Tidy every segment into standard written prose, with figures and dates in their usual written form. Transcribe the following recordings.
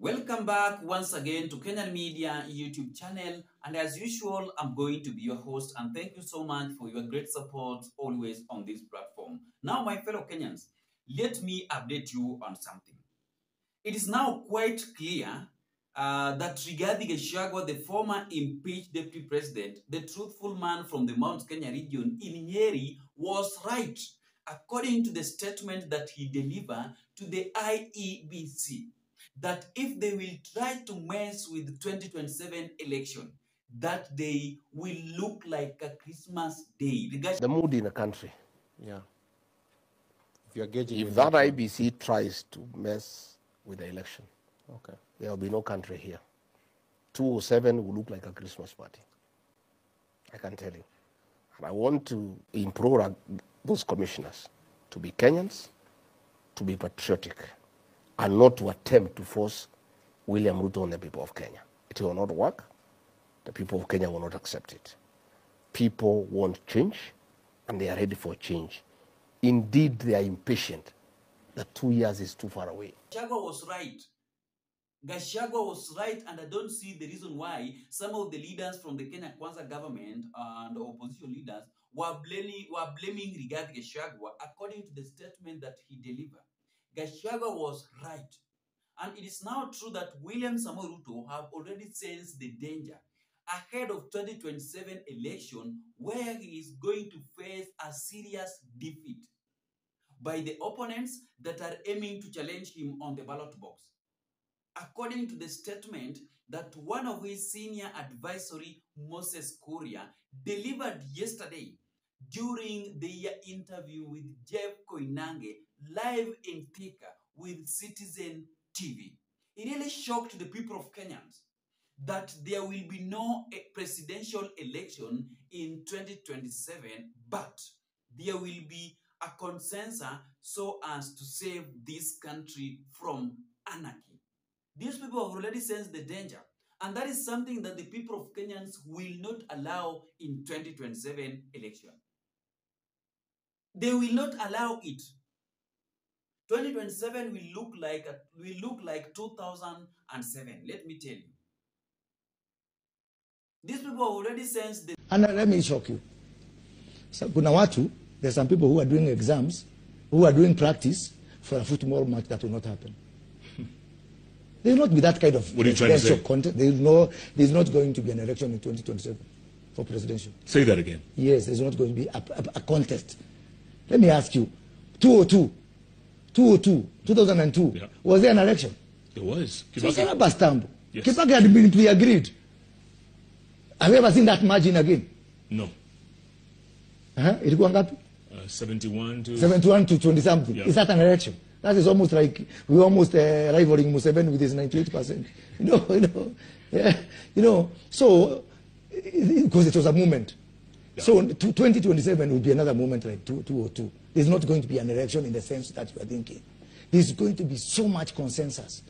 Welcome back once again to Kenyan Media YouTube channel, and as usual, I'm going to be your host, and thank you so much for your great support always on this platform. Now, my fellow Kenyans, let me update you on something. It is now quite clear that Rigathi Gachagua, the former impeached deputy president, the truthful man from the Mount Kenya region in Nyeri, was right, according to the statement that he delivered to the IEBC, that if they will try to mess with the 2027 election, that they will look like a Christmas day. The mood in the country, yeah. If that IBC tries to mess with the election, okay, there will be no country here. 207 will look like a Christmas party. I can tell you. And I want to implore those commissioners to be Kenyans, to be patriotic, and not to attempt to force William Ruto on the people of Kenya. It will not work. The people of Kenya will not accept it. People want change, and they are ready for change. Indeed, they are impatient. The 2 years is too far away. Gachagua was right. Gachagua was right, and I don't see the reason why some of the leaders from the Kenya Kwanza government and the opposition leaders were blaming Rigathi Gachagua according to the statement that he delivered. Gachagua was right. And it is now true that William Samoei Ruto have already sensed the danger ahead of 2027 election, where he is going to face a serious defeat by the opponents that are aiming to challenge him on the ballot box. According to the statement that one of his senior advisory, Moses Kuria, delivered yesterday during the interview with Jeff Koinange live in Thika with Citizen TV. It really shocked the people of Kenyans that there will be no presidential election in 2027, but there will be a consensus so as to save this country from anarchy. These people have already sensed the danger, and that is something that the people of Kenyans will not allow in 2027 election. They will not allow it. 2027 will look like 2007. Let me tell you. These people have already sensed the... And let me shock you. So, there's some people who are doing exams, who are doing practice for a football match that will not happen. There will not be that kind of presidential content. There's not going to be an election in 2027 for presidential. Say that again. Yes, there's not going to be a contest. Let me ask you, 2002, yeah. Was there an election? There was. So it's not a stamp. Yes. Kibaki had been pre-agreed. Have you ever seen that margin again? No. Ilikuwa ngapi? 71 to 20 something. Yeah. Is that an election? That is almost like we're almost rivaling Museveni with his 98%. So because it was a movement. Yeah. So 2027 will be another movement like 2002. There's not going to be an election in the sense that you are thinking. There's going to be so much consensus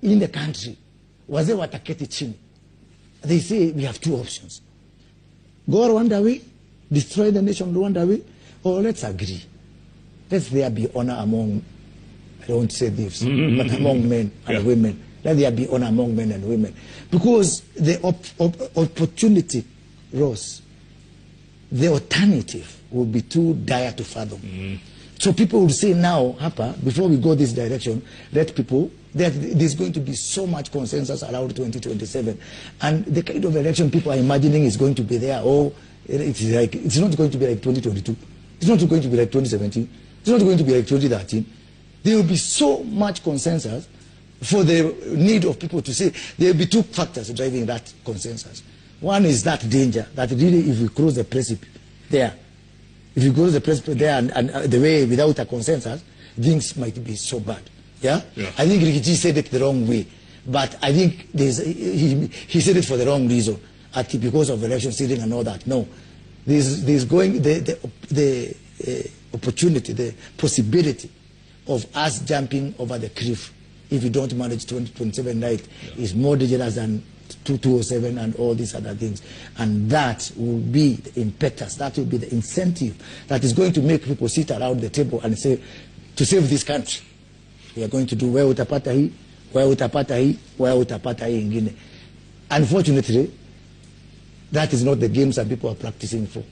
in the country. Wazee wataketi chini. They say we have two options. Go Rwanda way, destroy the nation Rwanda way, or let's agree. Let there be honor among, I don't want to say thieves, but among men and women. Let there be honor among men and women. Because the opportunity rose. The alternative will be too dire to fathom. So people will say now, before we go this direction, there's going to be so much consensus around 2027. And the kind of election people are imagining is going to be there. It's not going to be like 2022. It's not going to be like 2017. It's not going to be like 2013. There will be so much consensus for the need of people to say there will be two factors driving that consensus. One is that danger, that really if we cross the precipice there, if you cross the precipice there and the way without a consensus, things might be so bad. Yeah? I think Rigathi said it the wrong way, but I think he said it for the wrong reason, because of election stealing and all that. No, there's going the opportunity, the possibility of us jumping over the cliff if we don't manage 2027 right is more dangerous than 207 and all these other things. And that will be the impetus, that will be the incentive that is going to make people sit around the table and say, to save this country, we are going to do well with apartheid, wewe utapata hii, wewe utapata hii ingine. Unfortunately, that is not the game some people are practicing for.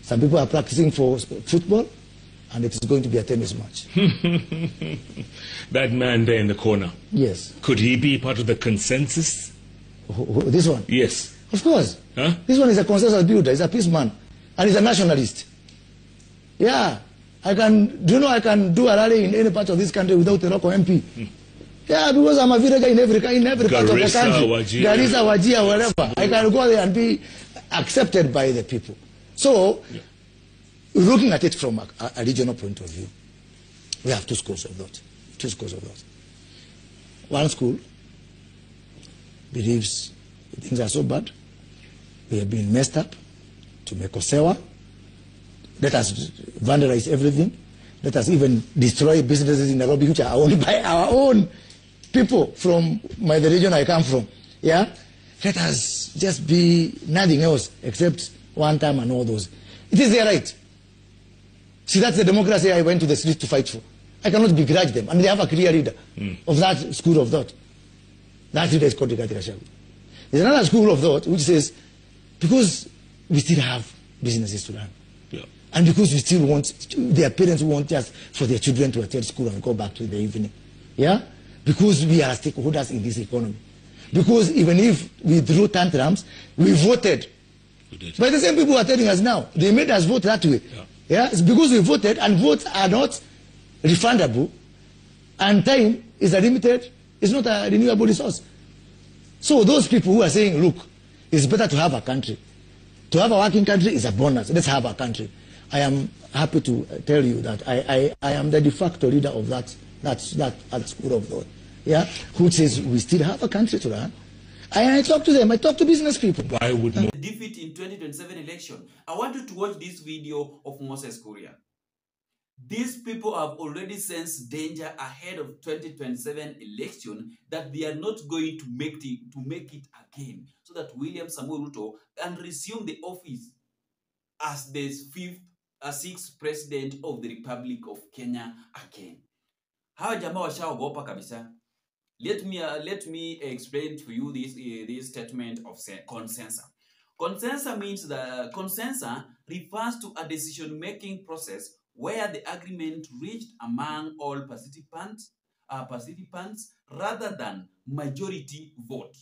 Some people are practicing for football, and it is going to be a tennis match. That man there in the corner, Yes. could he be part of the consensus? This one? Yes. Of course. Huh? This one is a consensus builder. He's a peace man. And he's a nationalist. Yeah. Do you know I can do a rally in any part of this country without a local MP? Yeah, because I'm a villager in every part of the Garissa, country. Wajir. Garissa, Wajir, wherever. I can go there and be accepted by the people. So, looking at it from a regional point of view, we have two schools of thought. Two schools of thought. One school believes things are so bad, we have been messed up, to make Osewa, let us vandalize everything, let us even destroy businesses in Nairobi which are owned by our own people from the region I come from. Yeah? Let us just be nothing else except one time and all those. It is their right. See, that's the democracy I went to the streets to fight for. I cannot begrudge them. And they have a clear leader of that school of thought. That leader is called Rigathi Gachagua. There's another school of thought which says, because we still have businesses to run, and because we still want, their parents want just for their children to attend school and go back to the evening. Yeah? Because we are stakeholders in this economy. Because even if we threw tantrums, we voted. But the same people are telling us now, they made us vote that way. Yeah? It's because we voted, and votes are not refundable, and time is a limited, it's not a renewable resource. So those people who are saying, look, it's better to have a country. To have a working country is a bonus. Let's have a country. I am happy to tell you that I am the de facto leader of that school of thought. Yeah? Who says we still have a country to run. I talk to them. I talk to business people. Why would The defeat in 2027 election. I want you to watch this video of Moses Kuria. These people have already sensed danger ahead of 2027 election that they are not going to make it again, so that William Samuel Ruto can resume the office as the sixth president of the Republic of Kenya again. Hawa jamaa washaogopa kabisa. Let me explain to you this statement of consensus. Consensus means the consensus refers to a decision-making process where the agreement reached among all participants rather than majority vote.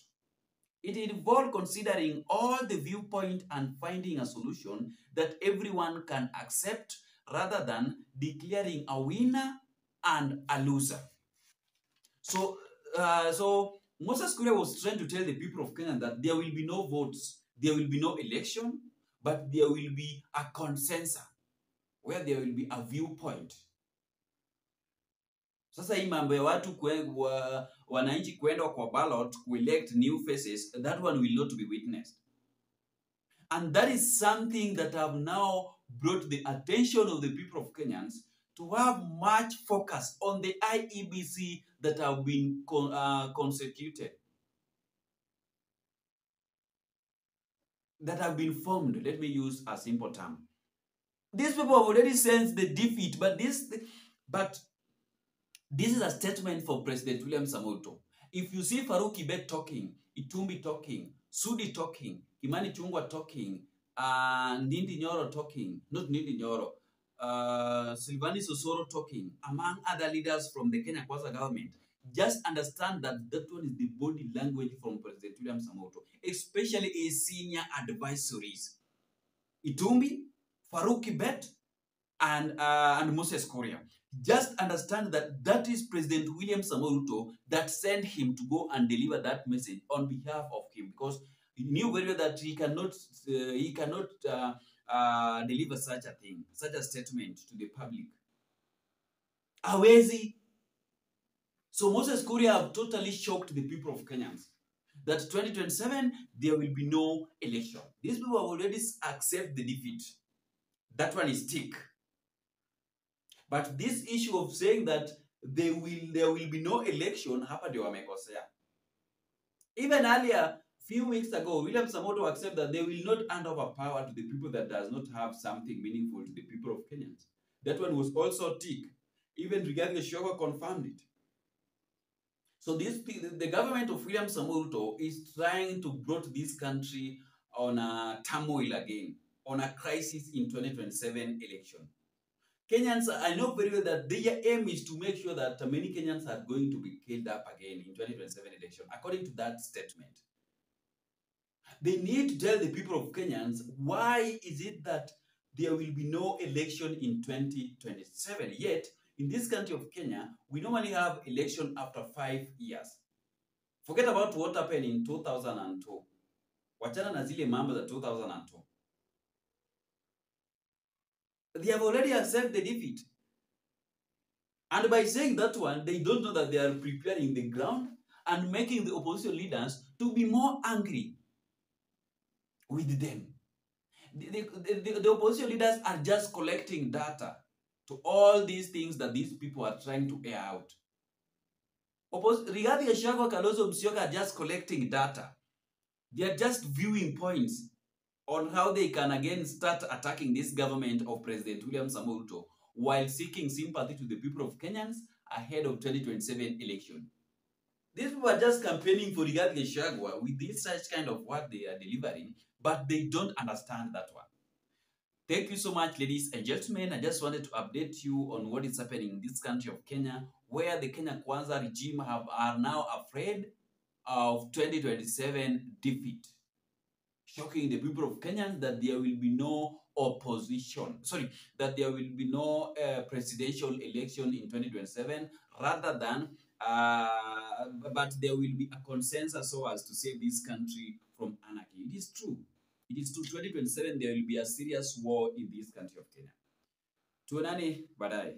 It involves considering all the viewpoints and finding a solution that everyone can accept rather than declaring a winner and a loser. So Moses Kuria was trying to tell the people of Kenya that there will be no votes, there will be no election, but there will be a consensus where there will be a viewpoint. Sasa hii mambo ya watu wananchi kwenda kwa ballot elect new faces, that one will not be witnessed. And that is something that have now brought the attention of the people of Kenyans to have much focus on the IEBC that have been constituted, that have been formed. Let me use a simple term. These people have already sensed the defeat, but this is a statement for President William Samoei Ruto. If you see Farouk Kibet talking, Itumbi talking, Sudi talking, Kimani Chungwa talking, Ndindi Nyoro talking, not Ndindi Nyoro, Silvani Sosoro talking, among other leaders from the Kenya Kwanza government, just understand that that one is the body language from President William Samoei Ruto, especially his senior advisories. Itumbi, Farouk Kibet, and Moses Kuria. Just understand that that is President William Samoei Ruto that sent him to go and deliver that message on behalf of him, because he knew very well that he cannot deliver such a thing, such a statement to the public. Hawezi. So Moses Kuria have totally shocked the people of Kenyans that 2027 there will be no election. These people have already accepted the defeat. That one is tick. But this issue of saying that there will be no election, hapa ndio wamekosea. Even earlier, few weeks ago, William Samoei Ruto accepted that they will not hand over power to the people that does not have something meaningful to the people of Kenyans. That one was also tick. Even Rigathi Gachagua confirmed it. So the government of William Samoei Ruto is trying to brought this country on a turmoil again, on a crisis in 2027 election. Kenyans, I know very well that their aim is to make sure that many Kenyans are going to be killed up again in 2027 election, according to that statement. They need to tell the people of Kenyans why is it that there will be no election in 2027. Yet, in this country of Kenya, we normally have election after 5 years. Forget about what happened in 2002. Wachana na zile mambo za 2002. They have already accepted the defeat. And by saying that one, they don't know that they are preparing the ground and making the opposition leaders to be more angry with them. The opposition leaders are just collecting data to all these things that these people are trying to air out. Rigathi Gachagua, Kalonzo Musyoka are just collecting data. They are just viewing points on how they can again start attacking this government of President William Samoei Ruto while seeking sympathy to the people of Kenyans ahead of 2027 election. These people are just campaigning for Rigathi Gachagua with this such kind of what they are delivering, but they don't understand that one. Thank you so much, ladies and gentlemen. I just wanted to update you on what is happening in this country of Kenya, where the Kenya Kwanza regime are now afraid of 2027 defeat, shocking the people of Kenya that there will be no opposition. Sorry, that there will be no presidential election in 2027, rather than, but there will be a consensus so as to save this country from anarchy. It is true. It is true. 2027, there will be a serious war in this country of Kenya. Tuonane baadaye.